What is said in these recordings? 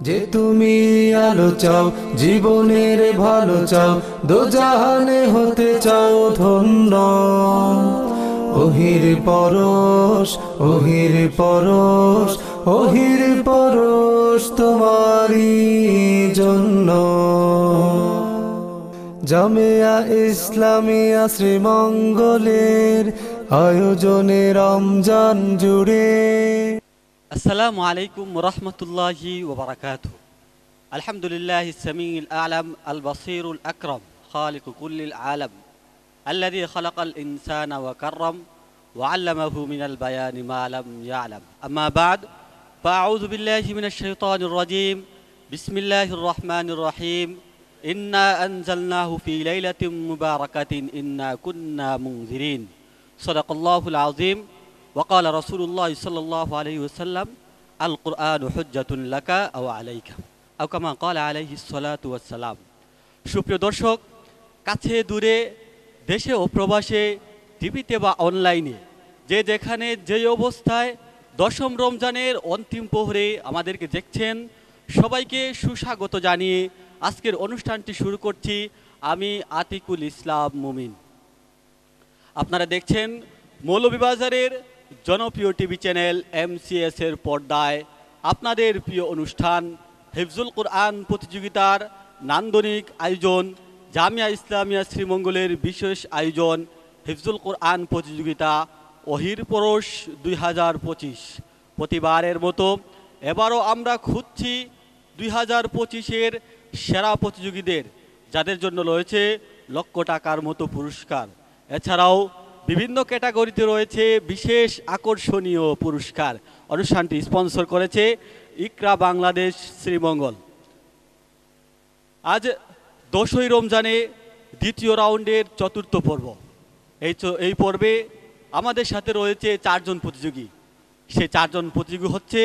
যে তুমি আলো চাও, জীবনের ভালো চাও, দোজাহানে হতে চাও ধন্য। ওহির পরশ, ওহির পরশ, ওহির পরশ তোমারই জন্য। জামিয়া ইসলামিয়া শ্রীমঙ্গলের আয়োজনে রমজান জুড়ে। السلام عليكم ورحمة الله وبركاته. الحمد لله السميع الأعلم البصير الأكرم خالق كل العالم الذي خلق الإنسان وكرم وعلمه من البيان ما لم يعلم. أما بعد فأعوذ بالله من الشيطان الرجيم. بسم الله الرحمن الرحيم. إنا أنزلناه في ليلة مباركة إنا كنا منذرين. صدق الله العظيم. وقال رسول الله صلى الله عليه وسلم القرآن حجة لك أو عليك أو كما قال عليه الصلاة والسلام. সুপ্রিয় দর্শক, কাছে দূরে, দেশে ও প্রবাসে, টিভিতে বা অনলাইনে, যে যেখানে যেই অবস্থায় দশম রমজানের অন্তিম প্রহরে আমাদেরকে দেখছেন, সবাইকে সুস্বাগত জানিয়ে আজকের অনুষ্ঠানটি শুরু করছি আমি আতিকুল ইসলাম মুমিন। আপনারা দেখছেন মৌলভীবাজারের জনপ্রিয় টিভি চ্যানেল MCS এর পর্দায় আপনাদের প্রিয় অনুষ্ঠান হিফজুল কোরআন প্রতিযোগিতার নান্দনিক আয়োজন, জামিয়া ইসলামিয়া শ্রীমঙ্গলের বিশেষ আয়োজন হিফজুল কোরআন প্রতিযোগিতা ওহির পরশ 2025। প্রতিবারের মতো এবারও আমরা খুঁজছি 2025-এর সেরা প্রতিযোগীদের, যাদের জন্য রয়েছে লক্ষ টাকার মতো পুরস্কার। এছাড়াও বিভিন্ন ক্যাটাগরিতে রয়েছে বিশেষ আকর্ষণীয় পুরস্কার। অনুষ্ঠানটি স্পন্সর করেছে ইকরা বাংলাদেশ শ্রীমঙ্গল। আজ 10ই রমজানে দ্বিতীয় রাউন্ডের চতুর্থ পর্ব। এই পর্বে আমাদের সাথে রয়েছে 4 জন প্রতিযোগী। সেই 4 জন প্রতিযোগী হচ্ছে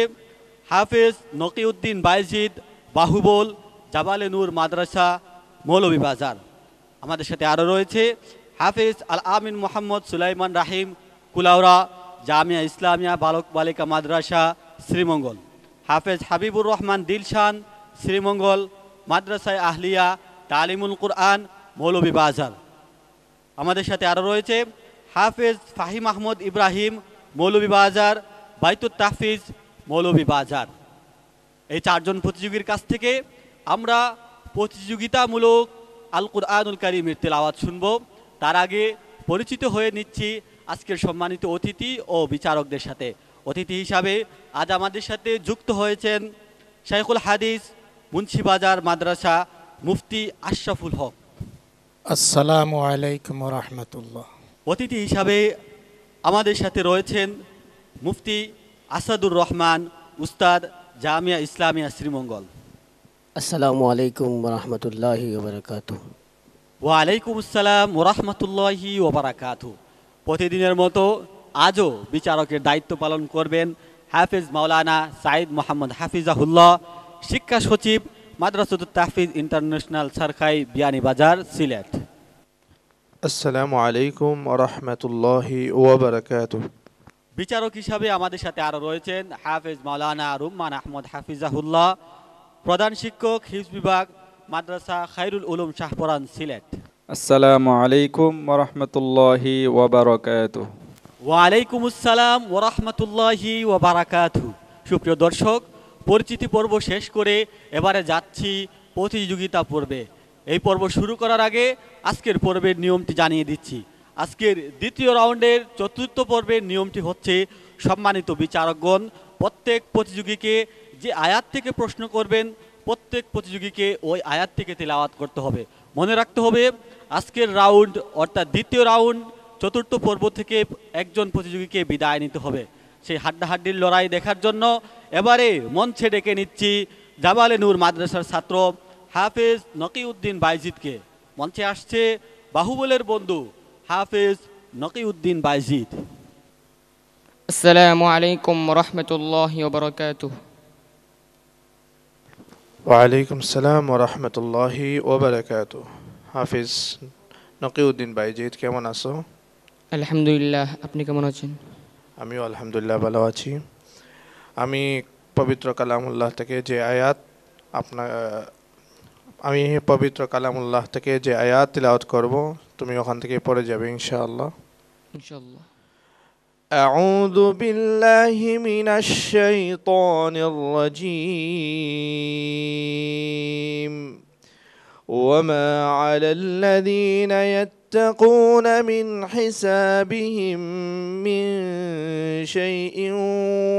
হাফেজ নকিউদ্দিন বাইজিদ, বাহুবল, জাবালে নূর মাদ্রাসা, মৌলভীবাজার। আমাদের সাথে আরও রয়েছে হাফেজ আল আমিন মোহাম্মদ সুলাইমান রাহিম, কুলাউড়া, জামিয়া ইসলামিয়া বালক বালিকা মাদ্রাসা শ্রীমঙ্গল। হাফেজ হাবিবুর রহমান দিলশান, শ্রীমঙ্গল মাদ্রাসায় আহলিয়া তালিমুল কুরআন, মৌলভীবাজার। আমাদের সাথে আরও রয়েছে হাফেজ ফাহিম আহমদ ইব্রাহিম, মৌলভীবাজার বাইতুত তাহফিজ, মৌলভীবাজার। এই 4 জন প্রতিযোগীর কাছ থেকে আমরা প্রতিযোগিতামূলক আল কুরআনুল কারীমের তেলাওয়াত শুনব। তার আগে পরিচিত হয়ে নিচ্ছি আজকের সম্মানিত অতিথি ও বিচারকদের সাথে। অতিথি হিসাবে আজ আমাদের সাথে যুক্ত হয়েছেন শাইখুল হাদিস মুন্সিবাজার মাদ্রাসা মুফতি আশরাফুল হক। আসসালামু আলাইকুম ওয়া রাহমাতুল্লাহ। অতিথি হিসাবে আমাদের সাথে রয়েছেন মুফতি আসাদুর রহমান, উস্তাদ, জামিয়া ইসলামিয়া শ্রীমঙ্গল। আসসালামু আলাইকুম ওয়া রাহমাতুল্লাহি ওয়া বারাকাতুহু। ওয়ালাইকুম আসসালাম ওয়া রাহমাতুল্লাহি ওয়া বারাকাতুহু। প্রতিদিনের মতো আজও বিচারকের দায়িত্ব পালন করবেন হাফেজ মাওলানা সাইদ মোহাম্মদ হাফিজাহুল্লাহ, শিক্ষা সচিব, মাদ্রাসাতুত তাহফিজ ইন্টারন্যাশনাল সরকাই, বিয়ানীবাজার, সিলেট। আসসালামু আলাইকুম ওয়া রাহমাতুল্লাহি ওয়া বারাকাতুহু। বিচারক হিসাবে আমাদের সাথে আরও রয়েছেন হাফেজ মাওলানা রুম্মান আহমদ হাফিজাহুল্লাহ, প্রধান শিক্ষক, হিফজ বিভাগ, মাদ্রাসা খায়রুল উলুম শাহপরান, সিলেট। আসসালামু আলাইকুম ওয়া রাহমাতুল্লাহি ওয়া বারাকাতুহু। ওয়ালাইকুম আসসালাম ওয়া রাহমাতুল্লাহি ওয়া বারাকাতুহু। সুপ্রিয় দর্শক, পরিচিতি পর্ব শেষ করে এবারে যাচ্ছি প্রতিযোগিতা পর্বে। এই পর্ব শুরু করার আগে আজকের পর্বের নিয়মটি জানিয়ে দিচ্ছি। আজকের দ্বিতীয় রাউন্ডের চতুর্থ পর্বের নিয়মটি হচ্ছে, সম্মানিত বিচারকগণ প্রত্যেক প্রতিযোগীকে যে আয়াত থেকে প্রশ্ন করবেন, প্রত্যেক প্রতিযোগীকে ওই আয়াত থেকে তেলাওয়াত করতে হবে। মনে রাখতে হবে আজকের রাউন্ড অর্থাৎ দ্বিতীয় রাউন্ড চতুর্থ পর্ব থেকে একজন প্রতিযোগীকে বিদায় নিতে হবে। সেই হাড্ডাহাড্ডির লড়াই দেখার জন্য এবারে মঞ্চে ডেকে নিচ্ছি জাবালে নূর মাদ্রাসার ছাত্র হাফেজ নকিউদ্দিন বাইজিদকে। মঞ্চে আসছে বাহুবলের বন্ধু হাফেজ নকিউদ্দিন বাইজিদ। আসসালামু আলাইকুম ওয়া রাহমাতুল্লাহি ওয়া বারাকাতুহু। ওয়ালাইকুম আসসালাম ওয়া রাহমাতুল্লাহি ওয়া বারাকাতুহু। হাফিজ নকিউদ্দিন বাইজিদ, কেমন আছো? আলহামদুলিল্লাহ, আপনি কেমন আছেন? আমিও আলহামদুলিল্লাহ ভালো আছি। আমি পবিত্র কালামুল্লাহ থেকে যে আয়াত আপনার আমি পবিত্র কালামুল্লাহ থেকে যে আয়াত তিলাওয়াত করব তুমি ওখান থেকে পড়ে যাবে ইনশাআল্লাহ। ইনশাআল্লাহ। أعوذ بالله من الشيطان الرجيم وما على الذين يتقون من حسابهم من شيء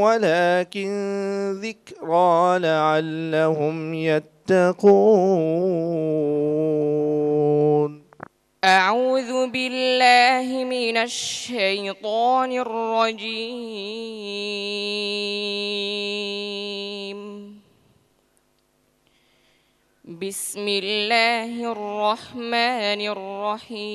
ولكن ذكرى لعلهم يتقون. أعوذ بالله من الشيطان الرجيم. بسم الله الرحمن الرحيم.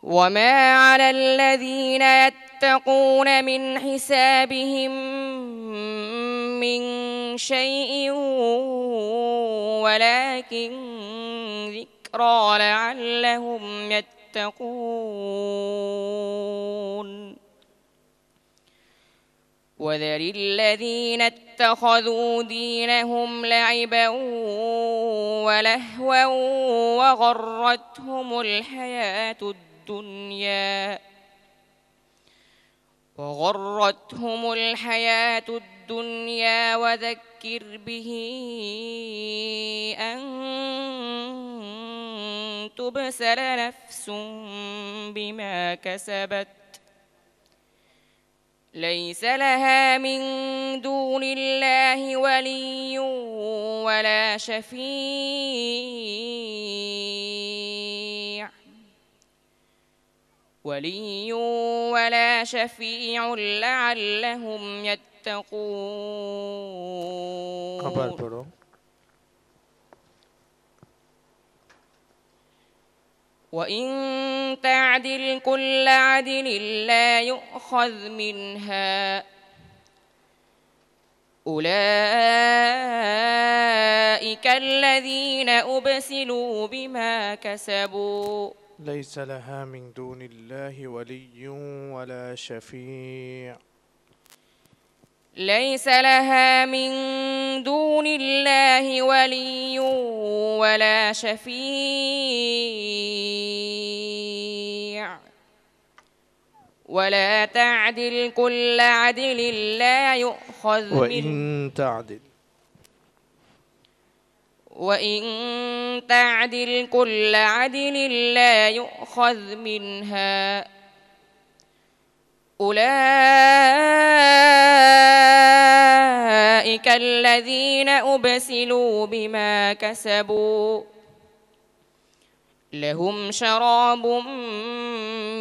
وما على الذين يتقون من حسابهم من شيء ولكن ذكرى لعلهم يتقون. وذر الذين اتخذوا دينهم لعبا ولهوا وغرتهم الحياة الدنيا وذكر به أن تبسل نفس بما كسبت ليس لها من دون الله ولي ولا شفيع لعلهم يتقون. وإن تعدل كل عدل لا يؤخذ منها أولئك الذين أبسلوا بما كسبوا ليس لها من دون الله ولي ولا شفيع. ليس لها من دون الله ولي ولا شفيع ولا تعدل كل عدل لا يؤخذ وإن تعدل كل عدل لا يؤخذ منها أولئك الذين أبسلوا بما كسبوا لهم شراب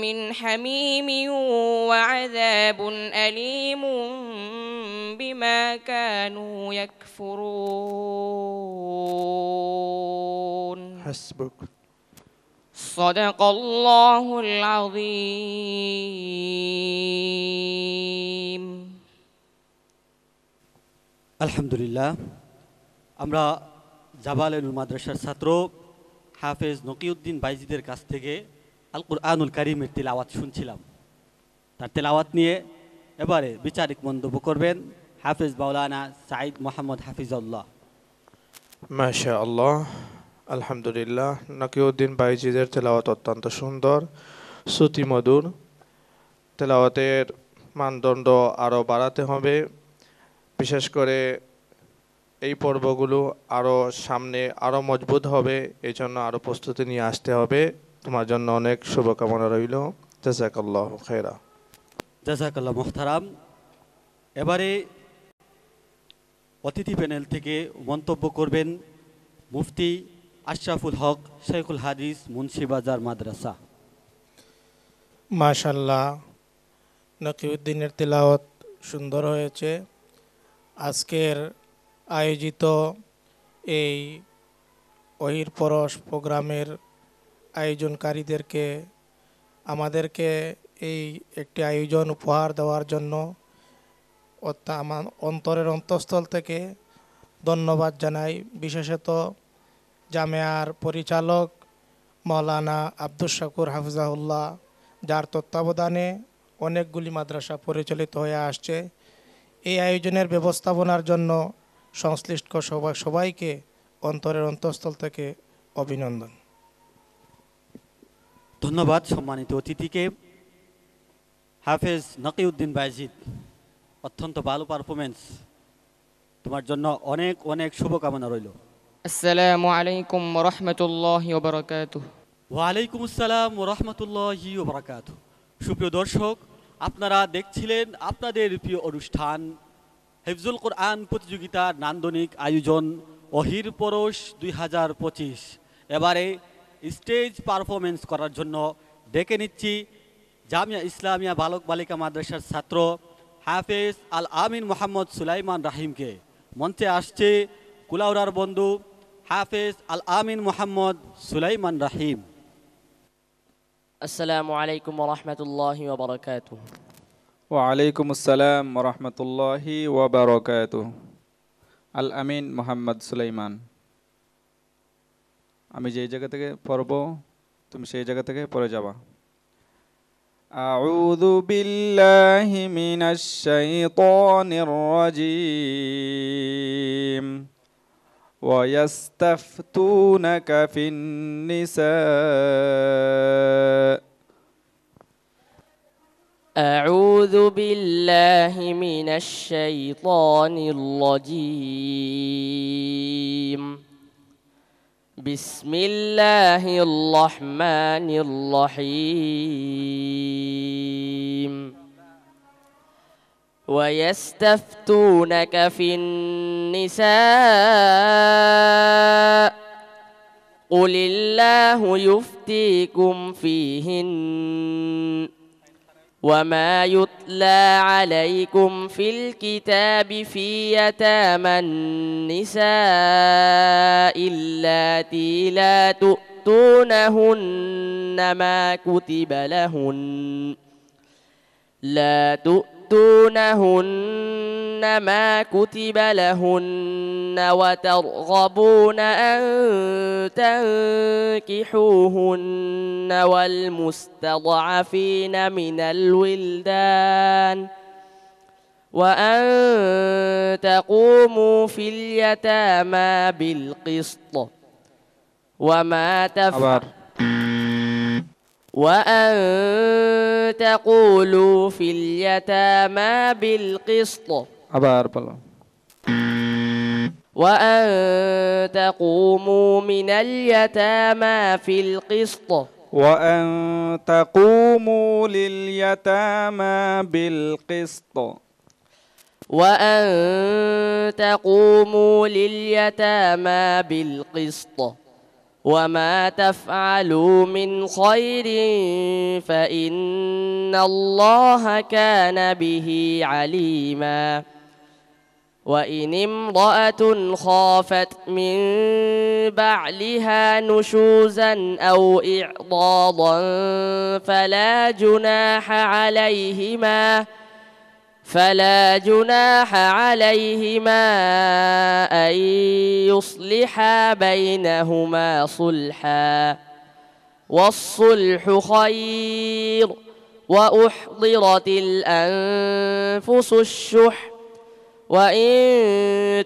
من حميم وعذاب أليم بما كانوا يكفرون. حسبك. صدق الله العظيم. আলহামদুলিল্লাহ, আমরা জাবালেনুর মাদ্রাসার ছাত্র হাফেজ নকিউদ্দিন বাইজিদের কাছ থেকে আল কুরআনুল কারীমের তিলাওয়াত শুনছিলাম। তার তিলাওয়াত নিয়ে এবারে বিচারিক মন্তব্য করবেন হাফেজ মাওলানা সাঈদ মোহাম্মদ হাফিজাল্লাহ। মাশাআল্লাহ, আলহামদুলিল্লাহ। নকিউদ্দিন বাইজিদের তেলাওয়াত অত্যন্ত সুন্দর, শ্রুতিমধুর। তেলাওয়াতের মানদণ্ড আরও বাড়াতে হবে, বিশেষ করে এই পর্বগুলো আরও সামনে আরও মজবুত হবে, এই জন্য আরও প্রস্তুতি নিয়ে আসতে হবে। তোমার জন্য অনেক শুভকামনা রইল। জাযাকাল্লাহু খায়রা। জাযাকাল্লাহ মুহতারাম। এবারে অতিথি প্যানেল থেকে মন্তব্য করবেন মুফতি আশরাফুল হক, শেখুল হাদিস, মুন্সিবাজার মাদ্রাসা। মাশাআল্লাহ, নকিউদ্দিনের তিলাওয়াত সুন্দর হয়েছে। আজকের আয়োজিত এই ওহির পরশ প্রোগ্রামের আয়োজনকারীদেরকে আমাদেরকে এই একটি আয়োজন উপহার দেওয়ার জন্য আমার অন্তরের অন্তঃস্থল থেকে ধন্যবাদ জানাই। বিশেষত জামিয়ার পরিচালক মাওলানা আব্দুস শাকুর হাফিজাহুল্লাহ, যার তত্ত্বাবধানে অনেকগুলি মাদ্রাসা পরিচালিত হয়ে আসছে। এই আয়োজনের ব্যবস্থাপনার জন্য সংশ্লিষ্ট সবাইকে অন্তরের অন্তঃস্থল থেকে অভিনন্দন। ধন্যবাদ সম্মানিত অতিথিকে। হাফেজ নকিউদ্দিন বাইজিদ, অত্যন্ত ভালো পারফরমেন্স, তোমার জন্য অনেক অনেক শুভকামনা রইল। আসসালামু আলাইকুম ওয়া রাহমাতুল্লাহি ওয়া বারাকাতুহু। ওয়ালাইকুম আসসালাম ওয়া রাহমাতুল্লাহি ওয়া বারাকাতুহু। সুপ্রিয় দর্শক, আপনারা দেখছিলেন আপনাদের প্রিয় অনুষ্ঠান হিফজুল কোরআন প্রতিযোগিতার নান্দনিক আয়োজন অহির পরশ 2025। এবারে স্টেজ পারফরমেন্স করার জন্য ডেকে নিচ্ছি জামিয়া ইসলামিয়া বালক বালিকা মাদ্রাসার ছাত্র হাফেজ আল আমিন মোহাম্মদ সুলাইমান রাহিমকে। মঞ্চে আসছে কুলাউড়ার বন্ধু হাফেজ আল আমিন মোহাম্মদ সুলাইমান রাহিম। আসসালামু আলাইকুম ওয়া রাহমাতুল্লাহি ওয়া বারাকাতুহু। ওয়ালাইকুম আসসালাম রহমতুল্লাহি ওয়াবারকাতুহ। আল আমিন মোহাম্মদ সুলাইমান। আমি যেই জায়গা থেকে পড়ব তুমি সেই জায়গা থেকে পড়ে যাবা। আউযু বিল্লাহি মিনাশ শাইতানির রাজীম। ওয়া ইয়াস্তাফতুনাকা ফিন নিসা। أعوذ بالله من الشيطان الرجيم. بسم الله الرحمن الرحيم. ويستفتونك في النساء قل الله يفتيكم فيهن وما يتلى عليكم في الكتاب في يتامى النساء اللاتي لا تؤتونهن ما كتب لهن وترغبون أن تنكحوهن والمستضعفين من الولدان وأن تقوموا في اليتامى بالقسط وأن تقولوا في اليتامى بالقسط وأن تقوموا من اليتامى في القسط وأن تقوموا لليتامى بالقسط وأن تقوموا لليتامى بالقسط وما تفعلوا من خير فإن الله كان به عليما وإن امرأة خافت من بعلها نشوزا أو إعراضا فلا جناح عليهما أن يصلحا بينهما صلحا والصلح خير وأحضرت الأنفس الشح وإن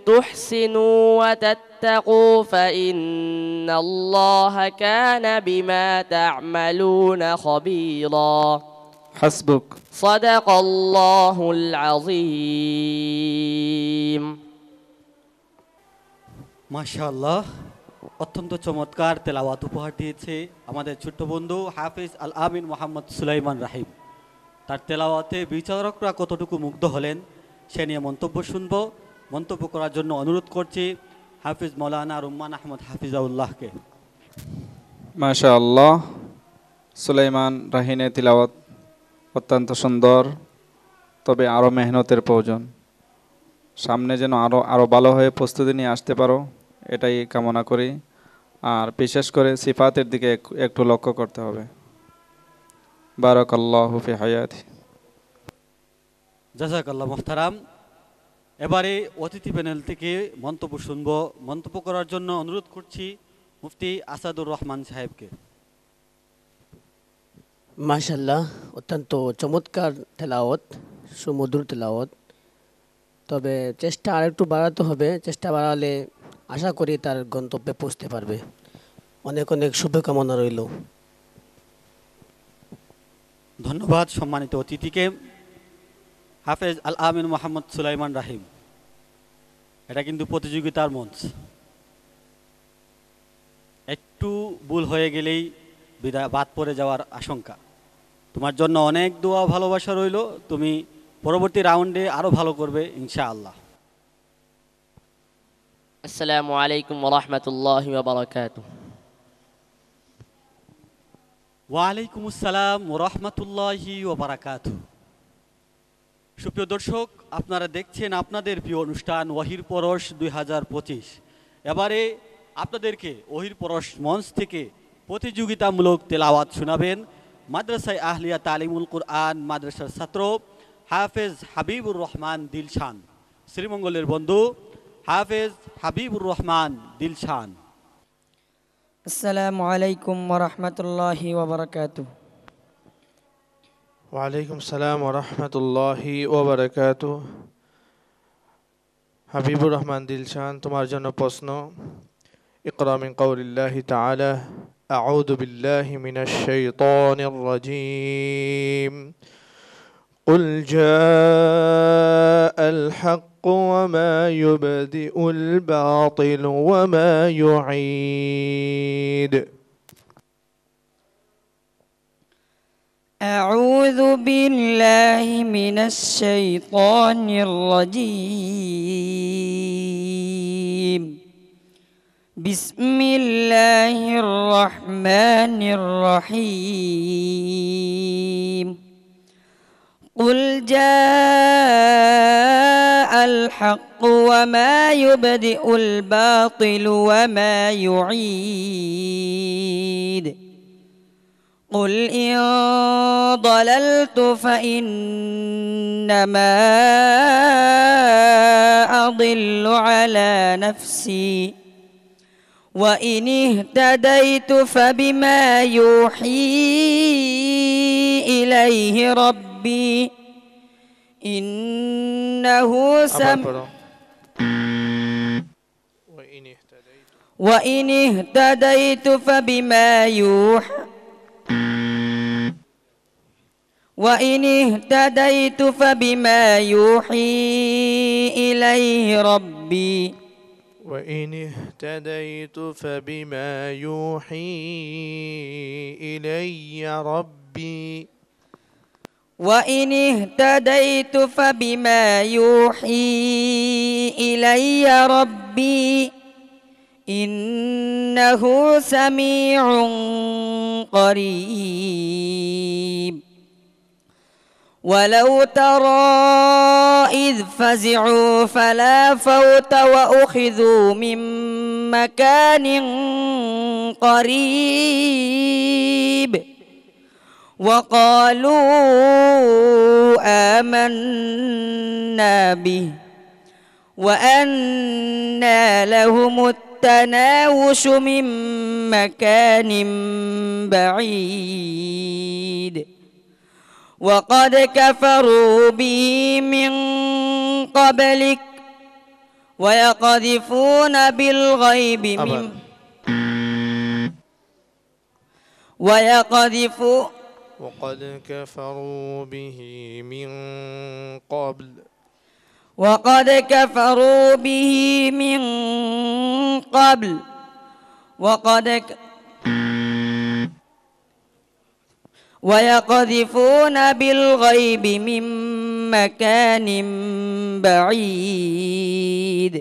تحسنوا وتتقوا فإن الله كان بما تعملون خبيرا حسبك صدق الله العظيم. মাশাআল্লাহ, অত্যন্ত চমৎকার তেলাওয়াত উপহার দিয়েছে আমাদের ছোট্ট বন্ধু হাফেজ আল আমিন মোহাম্মদ সুলাইমান রাহিম। তার তেলাওয়াতে বিচারকরা কতটুকু মুগ্ধ হলেন সে নিয়ে মন্তব্য শুনব। মন্তব্য করার জন্য অনুরোধ করছি হাফিজ মৌলানা রুম্মান আহমদ হাফিজাউল্লাহকে। মাশাআল্লাহ, সুলাইমান রাহিনের তিলাওয়াত অত্যন্ত সুন্দর, তবে আরও মেহনতের প্রয়োজন। সামনে যেন আরও ভালো হয়ে প্রস্তুতি নিয়ে আসতে পারো, এটাই কামনা করি। আর বিশেষ করে সিফাতের দিকে একটু লক্ষ্য করতে হবে। বারাকাল্লাহু ফি হায়াতি। জাযাকাল্লাহ মুহতারাম। এবারে অতিথি প্যানেল থেকে মন্তব্য শুনব। মন্তব্য করার জন্য অনুরোধ করছি মুফতি আসাদুর রহমান সাহেবকে। মাশাল্লাহ, অত্যন্ত চমৎকার তেলাওয়াত, সুমধুর তেলাওয়াত। তবে চেষ্টা আরেকটু বাড়াতে হবে, চেষ্টা বাড়ালে আশা করি তার গন্তব্যে পৌঁছতে পারবে। অনেক অনেক শুভকামনা রইল। ধন্যবাদ সম্মানিত অতিথিকে। হাফেজ আল আমিন মোহাম্মদ সুলাইমান রাহিম, এটা কিন্তু প্রতিযোগিতার মঞ্চ, একটু ভুল হয়ে গেলেই বিদায় বাদ পড়ে যাওয়ার আশঙ্কা। তোমার জন্য অনেক দোয়া ভালোবাসা রইল, তুমি পরবর্তী রাউন্ডে আরও ভালো করবে ইনশাআল্লাহ। আসসালামু আলাইকুম ওয়া রাহমাতুল্লাহি ওয়া বারাকাতুহু। ওয়ালাইকুম আসসালাম ওয়া রাহমাতুল্লাহি ওয়া বারাকাতুহু। সুপ্রিয় দর্শক, আপনারা দেখছেন আপনাদের প্রিয় অনুষ্ঠান ওয়াহির পরশ 2025। এবারে আপনাদেরকে ওহির পরশ মঞ্চ থেকে প্রতিযোগিতামূলক তেলাওয়াত শোনাবেন মাদ্রাসায় আহলিয়া তালিমুল কুরআন মাদ্রাসার ছাত্র হাফেজ হাবিবুর রহমান দিলশান। শ্রীমঙ্গলের বন্ধু হাফেজ হাবিবুর রহমান দিলশান। আসসালামু আলাইকুম ওয়া রাহমাতুল্লাহি ওয়া বারাকাতুহু। ওয়ালাইকুম সালাম ওয়া রাহমাতুল্লাহি ওয়া বারাকাতুহু। হাবিবুর রহমান দিলশান, তোমার জন্য প্রশ্ন। ইকরা মিন কাউলিল্লাহি তাআলা আউযু বিল্লাহি মিনাশ শাইতানির রাজীম قل جاء الحق وما يبدئ الباطل وما يعيد. أعوذ بالله من الشيطان الرجيم. بسم الله الرحمن الرحيم. قل جاء الحق وما يبدئ الباطل وما يعيد. قل إن ضللت فإنما أضل على نفسي وإن اهتديت فبما يوحي إليه ربي إنه وإن اهتديت فبما يوحي وإن اهتديت فبما يوحي إليه ربي وإن اهتديت فبما يوحي إلي ربي وإن اهتديت فبما يوحي إلي ربي إنه سميع قريب. ولو ترى إذ فزعوا فلا فوت وأخذوا من مكان قريب وقالوا آمنا به وأنى لهم التناوش من مكان بعيد وقد كفروا به من قبلك ويقذفون بالغيب من وقد كفروا به من قبل وقد كفروا به من قبل ويقذفون بالغيب من مكان بعيد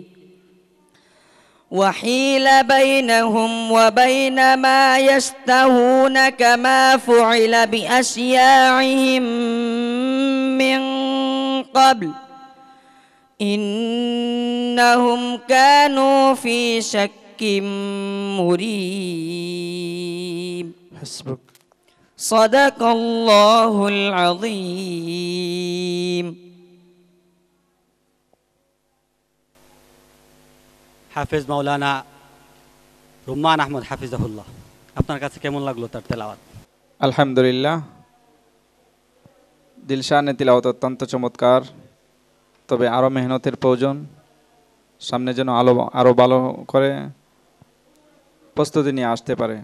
وحيل بينهم وبين ما يشتهون كما فعل بأشياعهم من قبل إنهم كانوا في شك مريب. حسبك. صدق الله العظيم. হাফেজ মাওলানা রুম্মান আহমদ হাফিজাহুল্লাহ, আপনার কাছে কেমন লাগলো তার তেলাওয়াত? আলহামদুলিল্লাহ, দিলশানের তিলাওয়াত অত্যন্ত চমৎকার, তবে আরও মেহনতের প্রয়োজন। সামনে যেন আরও ভালো করে প্রস্তুতি নিয়ে আসতে পারে,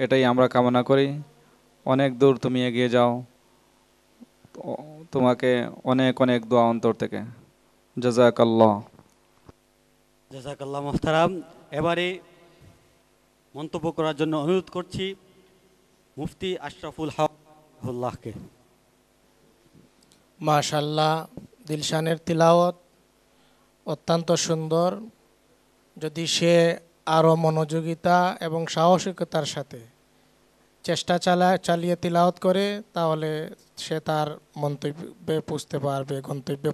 এটাই আমরা কামনা করি। অনেক দূর তুমি এগিয়ে যাও, তোমাকে অনেক অনেক দোয়া অন্তর থেকে। জাযাকাল্লাহ। জাযাকাল্লাহ মুহতারাম। এবারে মন্তব্য করার জন্য অনুরোধ করছি মুফতি আশরাফুল হককে। মাশাল্লাহ, দিলশানের তিলাওয়াত অত্যন্ত সুন্দর। যদি সে আরও মনোযোগিতা এবং সাহসিকতার সাথে চেষ্টা চালিয়ে তিলাওয়াত করে, তাহলে সে তার গন্তব্যে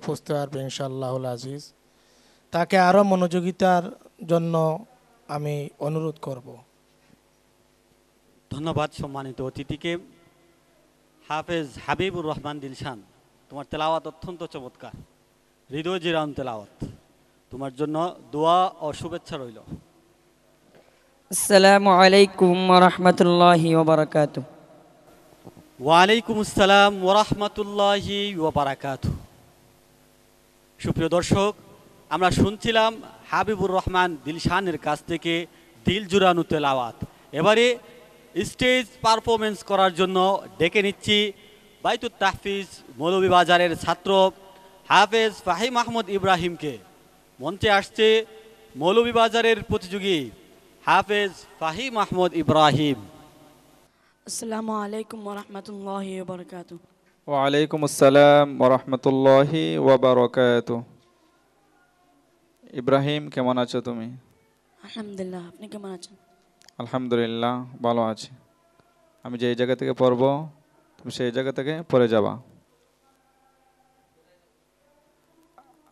পৌঁছতে পারবে ইনশাআল্লাহুল আজিজ। তাকে আরও মনোযোগিতার জন্য আমি অনুরোধ করব। ধন্যবাদ সম্মানিত অতিথিকে। হাফেজ হাবিবুর রহমান দিলশান, তোমার তেলাওয়াত অত্যন্ত চমৎকার, হৃদয় জিরান তেলাওয়াত। তোমার জন্য দোয়া ও শুভেচ্ছা রইল। আসসালামু আলাইকুম ওয়া রাহমাতুল্লাহি ওয়া বারাকাতুহু। ওয়ালাইকুম আসসালাম ওয়া রাহমাতুল্লাহি ওয়া বারাকাতুহু। সুপ্রিয় দর্শক, আমরা শুনছিলাম হাবিবুর রহমান দিলশানের কাছ থেকে দিল জুড়ানো তেলাওয়াত। এবারে স্টেজ পারফরমেন্স করার জন্য ডেকে নিচ্ছি বাইতুত তাহফিজ মৌলভীবাজারের ছাত্র হাফেজ ফাহিম আহমদ ইব্রাহিমকে। মঞ্চে আসছে মৌলভীবাজারের প্রতিযোগী হাফেজ ফাহিম আহমদ ইব্রাহিম। আসসালামু আলাইকুম ওয়া রাহমাতুল্লাহি ওয়া বারাকাতুহু। ওয়ালাইকুম আসসালাম ওয়া রাহমাতুল্লাহি ওয়া বারাকাতুহু। ইব্রাহিম, কেমন আছো তুমি? আলহামদুলিল্লাহ, আপনি কেমন আছেন? আলহামদুলিল্লাহ, ভালো আছি। আমি যে জায়গা থেকে পড়ব, তুমি সেই জায়গা থেকে পড়ে যাবা।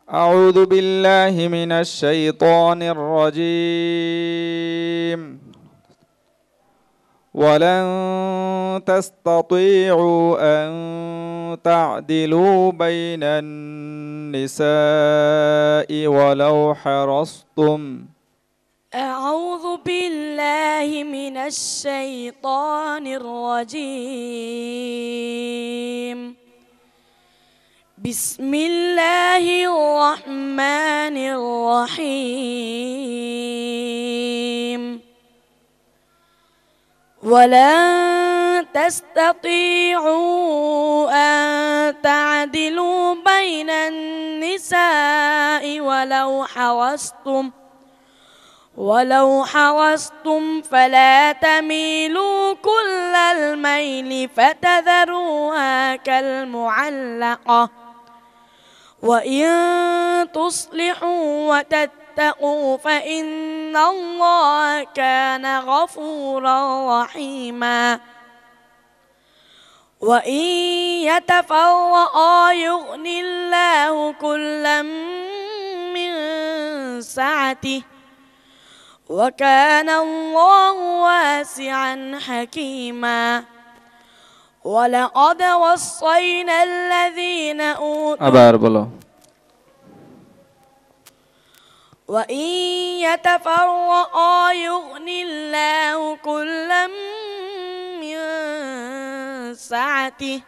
আউযু বিল্লাহি মিনাশ শাইতানির রাজীম। ওয়ালান তাসতাতিউ আন তা'দিলু বাইনান নিসাই ওয়ালাউ হারাসতুম। أعوذ بالله من الشيطان الرجيم. بسم الله الرحمن الرحيم. ولن تستطيعوا أن تعدلوا بين النساء ولو حرصتم فلا تميلوا كل الميل فتذروها كالمعلقة. وإن تصلحوا وتتقوا فإن الله كان غفورا رحيما. وإن يتفرقا يغن الله كلا من سعته وكان الله واسعا حكيما. ولقد وصينا الذين أوتوا وإن يتفرقا يغن الله كلا من سعته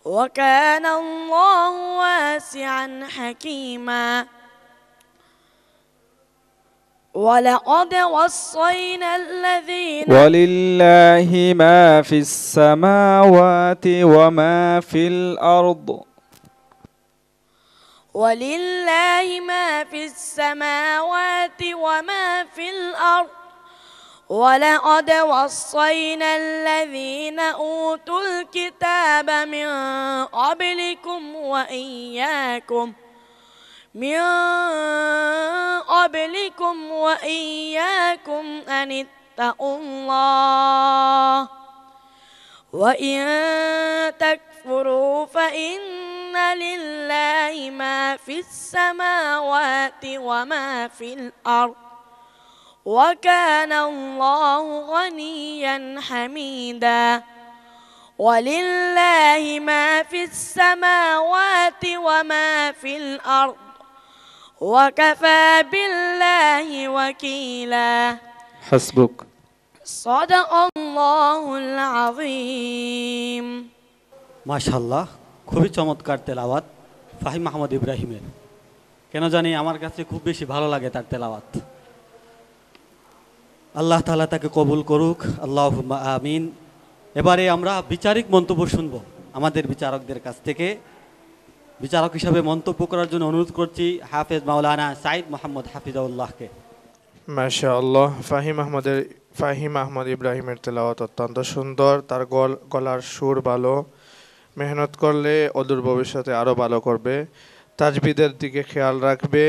وكان الله واسعا حكيما. ولقد وصينا الذين ولله ما في السماوات وما في الأرض. ولله ما في السماوات وما في الأرض. ولقد وصينا الذين أوتوا الكتاب من قبلكم وإياكم أن اتقوا الله. وإن تكفروا فإن لله ما في السماوات وما في الأرض وكان الله غنيا حميدا. ولله ما في السماوات وما في الأرض وكفى بالله وكيلا. حسبك. صدق الله العظيم. মাশাআল্লাহ, খুবই চমৎকার তেলাওয়াত ফাহিম মাহমুদ ইব্রাহিমের। কেন জানি আমার কাছে খুব বেশি ভালো লাগে তার তেলাওয়াত। আল্লাহ তাআলা তাকে কবুল করুক, আল্লাহুম্মা আমিন। এবারে আমরা বিচারিক মন্তব্য শুনব আমাদের বিচারকদের কাছ থেকে। বিচারক হিসাবে মন্তব্য করার জন্য অনুরোধ করছি হাফেজ মাওলানা সাইদ মোহাম্মদ হাফিজাউল্লাহকে। মাশাআল্লাহ, ফাহিম আহমদ ইব্রাহিমের তেলাওয়াত অত্যন্ত সুন্দর। তার গলার সুর ভালো, মেহনত করলে অদূর ভবিষ্যতে আরও ভালো করবে। তাজবিদের দিকে খেয়াল রাখবে,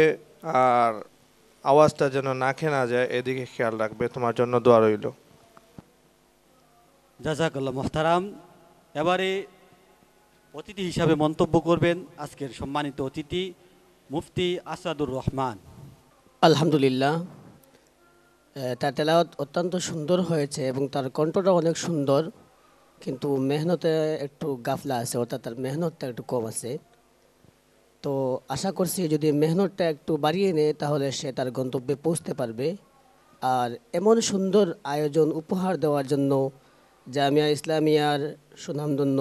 আর আওয়াজটা যেন নাকে না যায় এদিকে খেয়াল রাখবে। তোমার জন্য দোয়া রইল। জাযাকাল্লাহ মুহতারাম। এবারে অতিথি হিসাবে মন্তব্য করবেন আজকের সম্মানিত অতিথি মুফতি আসাদুর রহমান। আলহামদুলিল্লাহ, তার তেলাওয়াত অত্যন্ত সুন্দর হয়েছে এবং তার কণ্ঠটা অনেক সুন্দর, কিন্তু মেহনতে একটু গাফলা আছে, অর্থাৎ তার মেহনতটা একটু কম আছে। তো আশা করছি যদি মেহনতটা একটু বাড়িয়ে নেয় তাহলে সে তার গন্তব্যে পৌঁছতে পারবে। আর এমন সুন্দর আয়োজন উপহার দেওয়ার জন্য জামিয়া ইসলামিয়ার সুনামধন্য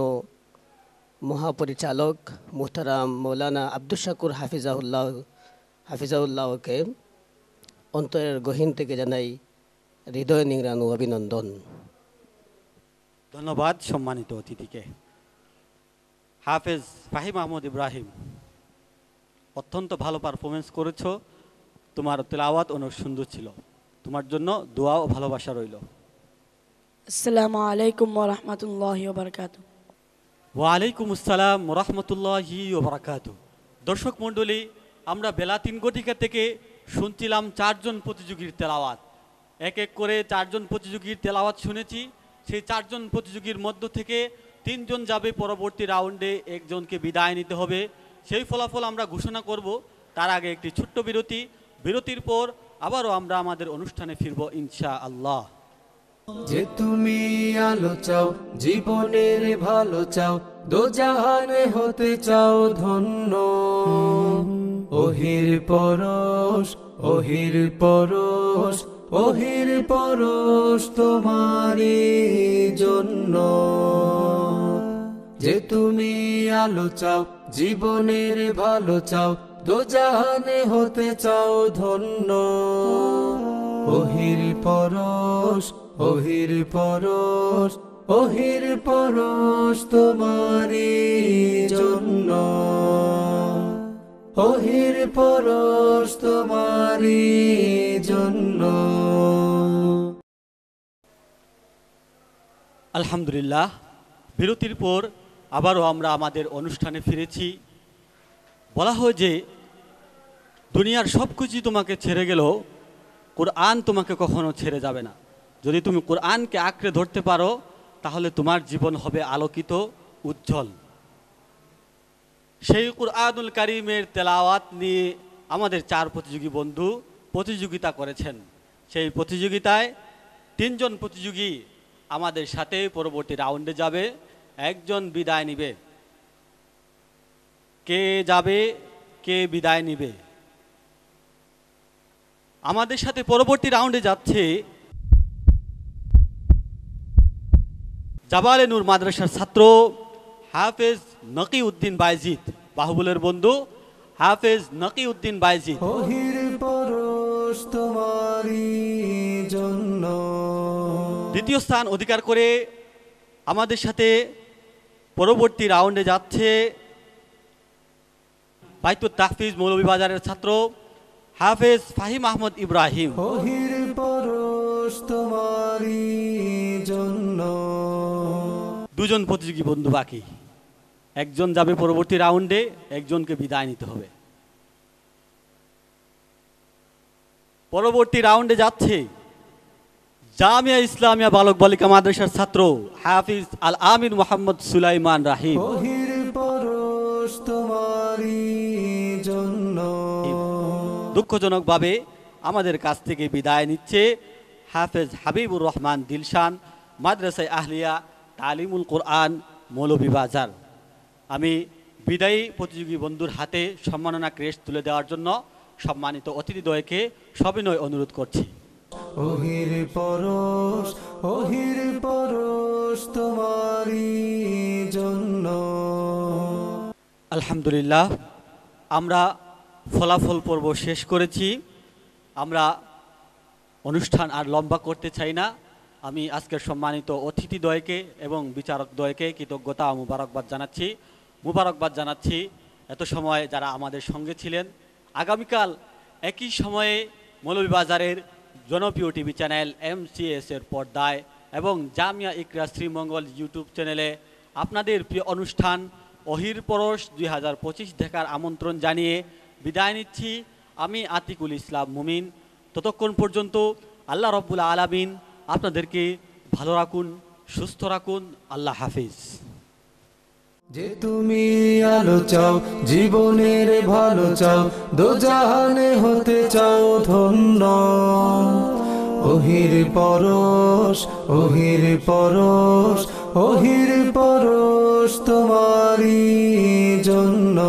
মহাপরিচালক মুহতারাম মৌলানা আব্দুস শাকুর হাফিজাউল্লাহকে অন্তরের গহীন থেকে জানাই হৃদয় নিংড়ানো অভিনন্দন। ধন্যবাদ সম্মানিত অতিথিকে। হাফেজ ফাহিম মাহমুদ ইব্রাহিম, অত্যন্ত ভালো পারফরমেন্স করেছো, তোমার তেলাওয়াত অনেক সুন্দর ছিল। তোমার জন্য দোয়া ও ভালোবাসা রইল। আসসালামু আলাইকুম ওয়া রাহমাতুল্লাহি ওয়া বারাকাতুহু। ওয়ালাইকুম আসসালাম ওয়া রাহমাতুল্লাহি ওয়া বারাকাতুহু। দর্শক মণ্ডলী, আমরা বেলা 3 ঘটিকা থেকে শুনছিলাম 4 জন প্রতিযোগীর তেলাওয়াত। এক এক করে 4 জন প্রতিযোগীর তেলাওয়াত শুনেছি। সেই 4 জন প্রতিযোগীর মধ্য থেকে 3 জন যাবে পরবর্তী রাউন্ডে, একজনকে বিদায় নিতে হবে। সেই ফলাফল আমরা ঘোষণা করব। তার আগে একটি ছোট্ট বিরতি। বিরতির পর আবারও আমরা আমাদের অনুষ্ঠানে ফিরব ইনশাআল্লাহ। যে তুমি আলো চাও, জীবনের ভালো চাও, দোজাহানে হতে চাও ধন্য। ওহির পরশ, ওহির পরশ, ওহির পরশ তোমারই জন্য। যে তুমি আলো চাও, জীবনের ভালো চাও, দোজাহানে হতে চাও ধন্য। ওহির পরশ, ওহির পরশ, ওহির পরশ তোমারই জন্য। ওহির পরশ তোমারই জন্য। আলহামদুলিল্লাহ, বিরতির পর আবারও আমরা আমাদের অনুষ্ঠানে ফিরেছি। বলা হয় যে দুনিয়ার সব কিছু তোমাকে ছেড়ে গেলেও কোরআন তোমাকে কখনো ছেড়ে যাবে না। যদি তুমি কোরআনকে আঁকড়ে ধরতে পারো তাহলে তোমার জীবন হবে আলোকিত, উজ্জ্বল। সেই কুরআনুল কারীমের তেলাওয়াত নিয়ে আমাদের 4 প্রতিযোগী বন্ধু প্রতিযোগিতা করেছেন। সেই প্রতিযোগিতায় 3 জন প্রতিযোগী আমাদের সাথে পরবর্তী রাউন্ডে যাবে, একজন বিদায় নিবে। কে যাবে, কে বিদায় নিবে? আমাদের সাথে পরবর্তী রাউন্ডে যাচ্ছে জাবালে নূর মাদ্রাসার ছাত্র হাফেজ নকিউদ্দিন বাইজিদ, বাহুবলের বন্ধু হাফেজ নকিউদ্দিন বাইজিদ। ওহির পরশ তোমারই জন্য। দ্বিতীয় স্থান অধিকার করে আমাদের সাথে পরবর্তী রাউন্ডে যাচ্ছে বাইতুত তাহফিজ মৌলভীবাজারের ছাত্র হাফেজ ফাহিম আহমদ ইব্রাহিম। ওহির পরশ তোমারই জন্য। 2 জন প্রতিযোগী বন্ধু বাকি, একজন যাবে পরবর্তী রাউন্ডে, একজনকে বিদায় নিতে হবে। পরবর্তী রাউন্ডে যাচ্ছে জামিয়া ইসলামিয়া বালক বালিকা মাদ্রাসার ছাত্র হাফিজ আল আমিন মোহাম্মদ সুলাইমান রাহিম। ওহির পরশ তোমারই জন্য। দুঃখজনকভাবে আমাদের কাছ থেকে বিদায় নিচ্ছে হাফেজ হাবিবুর রহমান দিলশান, মাদ্রাসায় আহলিয়া তালিমুল কোরআন, মৌলভীবাজার। আমি বিদায়ী প্রতিযোগী বন্ধুর হাতে সম্মাননা ক্রেস্ট তুলে দেওয়ার জন্য সম্মানিত অতিথিদ্বয়কে সবিনয় অনুরোধ করছি। ওহির পরশ, ওহির পরশ তোমারই জন্য। আলহামদুলিল্লাহ, আমরা ফলাফল পর্ব শেষ করেছি। আমরা অনুষ্ঠান আর লম্বা করতে চাই না। আমি আজকের সম্মানিত অতিথিদ্বয়কে এবং বিচারকদ্বয়কে কৃতজ্ঞতা ও মুবারকবাদ জানাচ্ছি এত সময় যারা আমাদের সঙ্গে ছিলেন। আগামীকাল একই সময়ে মৌলভীবাজারের জনপ্রিয় টিভি চ্যানেল MCS এর পর্দায় এবং জামিয়া ইকরা শ্রীমঙ্গল ইউটিউব চ্যানেলে আপনাদের প্রিয় অনুষ্ঠান অহির পরশ 2025 দেখার আমন্ত্রণ জানিয়ে বিদায় নিচ্ছি। আমি আতিকুল ইসলাম মুমিন। ততক্ষণ পর্যন্ত আল্লাহ রব্বুল আলামিন আপনাদেরকে ভালো রাখুন, সুস্থ রাখুন। আল্লাহ হাফিজ। যে তুমি আলো চাও, জীবনের ভালো চাও, দোজাহানে হতে চাও ধন্য। ওহির পরশ, ওহির পরশ, ওহির পরশ তোমারই জন্য।